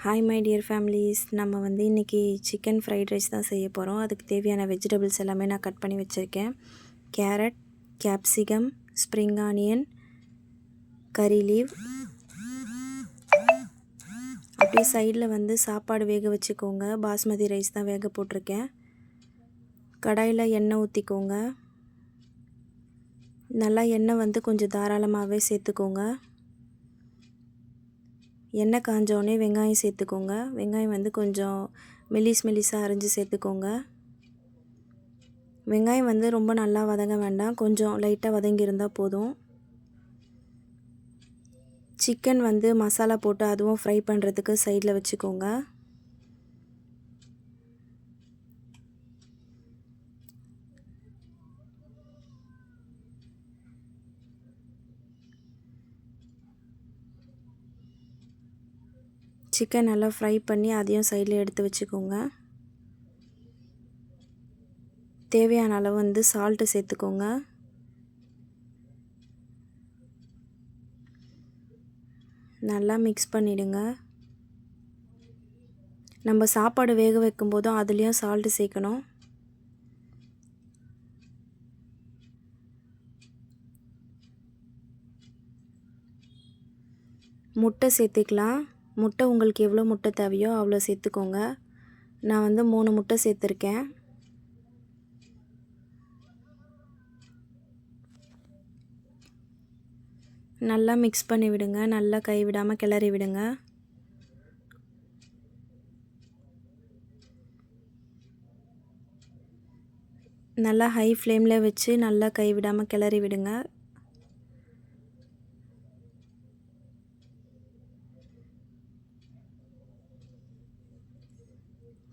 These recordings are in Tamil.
ஹாய் மை டியர் ஃபேமிலிஸ், நம்ம இன்றைக்கி சிக்கன் ஃப்ரைட் ரைஸ் தான் செய்ய போகிறோம். அதுக்கு தேவையான வெஜிடபிள்ஸ் எல்லாமே நான் கட் பண்ணி வச்சுருக்கேன். கேரட், கேப்சிகம், ஸ்ப்ரிங் ஆனியன், கறி லீவ். அப்படியே சைடில் சாப்பாடு வேக வச்சுக்கோங்க. பாஸ்மதி ரைஸ் தான் வேக போட்டிருக்கேன். கடாயில் எண்ணெய் ஊற்றிக்கோங்க. நல்லா எண்ணெய் கொஞ்சம் தாராளமாகவே சேர்த்துக்கோங்க. எண்ணெய் காஞ்சோடனே வெங்காயம் சேர்த்துக்கோங்க. வெங்காயம் கொஞ்சம் மெலிசாக அரிஞ்சு சேர்த்துக்கோங்க. வெங்காயம் ரொம்ப நல்லா வதங்க வேண்டாம், கொஞ்சம் லைட்டாக வதங்கியிருந்தால் போதும். சிக்கன் மசாலா போட்டு அதுவும் ஃப்ரை பண்ணுறதுக்கு சைடில் வச்சுக்கோங்க. சிக்கன் நல்லா ஃப்ரை பண்ணி அதையும் சைடில் எடுத்து வச்சுக்கோங்க. தேவையான அளவு சால்ட்டு சேர்த்துக்கோங்க. நல்லா மிக்ஸ் பண்ணிவிடுங்க. நம்ம சாப்பாடு வேக வைக்கும்போதும் அதுலேயும் சால்ட்டு சேர்க்கணும். முட்டை சேர்த்துக்கலாம். முட்டை உங்களுக்கு எவ்வளோ முட்டை தேவையோ அவ்வளோ சேர்த்துக்கோங்க. நான் 3 முட்டை சேர்த்துருக்கேன். நல்லா மிக்ஸ் பண்ணி விடுங்க. நல்லா கைவிடாமல் கிளறி விடுங்க. நல்லா ஹை ஃப்ளேமில் வச்சு நல்லா கைவிடாமல் கிளறி விடுங்க.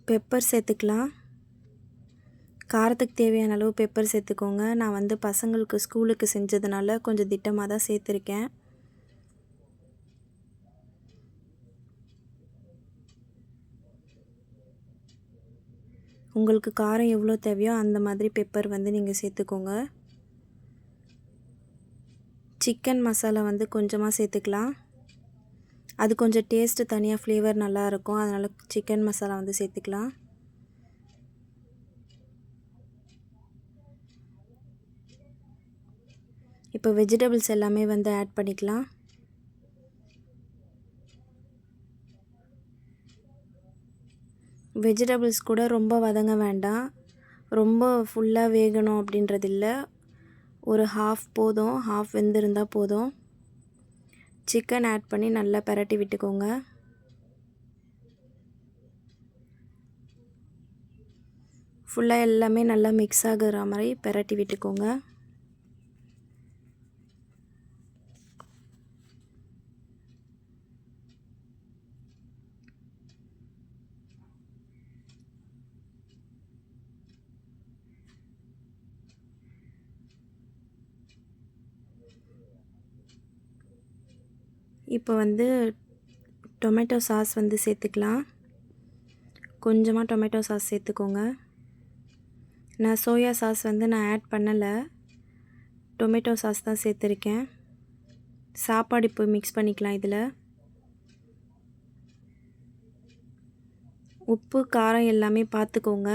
பெப்பர் சேர்த்துக்கலாம். காரத்துக்கு தேவையான அளவு பெப்பர் சேர்த்துக்கோங்க. நான் பசங்களுக்கு ஸ்கூலுக்கு செஞ்சதுனால கொஞ்சம் திட்டமாக தான் சேர்த்துருக்கேன். உங்களுக்கு காரம் எவ்வளோ தேவையோ அந்த மாதிரி பெப்பர் நீங்கள் சேர்த்துக்கோங்க. சிக்கன் மசாலா கொஞ்சமாக சேர்த்துக்கலாம். அது கொஞ்சம் டேஸ்ட்டு தனியாக ஃப்ளேவர் நல்லாயிருக்கும். அதனால் சிக்கன் மசாலா சேர்த்துக்கலாம். இப்போ வெஜிடபிள்ஸ் எல்லாமே ஆட் பண்ணிக்கலாம். வெஜிடபிள்ஸ் கூட ரொம்ப வதங்க வேண்டாம், ரொம்ப ஃபுல்லாக வேகணும் அப்படின்றது இல்லை. ஒரு ஹாஃப் போதும், ஹாஃப் வெந்திருந்தால் போதும். சிக்கன் ஆட் பண்ணி நல்லா பரட்டி விட்டுக்கோங்க. ஃபுல்லாக எல்லாமே நல்லா மிக்ஸ் ஆகுற மாதிரி பரட்டி விட்டுக்கோங்க. இப்போ டொமேட்டோ சாஸ் சேர்த்துக்கலாம். கொஞ்சமாக டொமேட்டோ சாஸ் சேர்த்துக்கோங்க. நான் சோயா சாஸ் நான் ஆட் பண்ணலை, டொமேட்டோ சாஸ் தான் சேர்த்துருக்கேன். சாப்பாடு இப்போ மிக்ஸ் பண்ணிக்கலாம். இதில் உப்பு காரம் எல்லாமே பார்த்துக்கோங்க.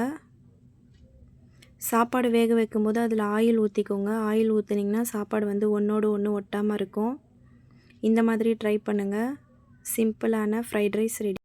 சாப்பாடு வேக வைக்கும்போது அதில் ஆயில் ஊற்றிக்கோங்க. ஆயில் ஊற்றுனீங்கன்னா சாப்பாடு ஒன்றோடு ஒன்று ஒட்டாமல் இருக்கும். இந்த மாதிரி ட்ரை பண்ணுங்கள். சிம்பிளான ஃப்ரைட் ரைஸ் ரெடி.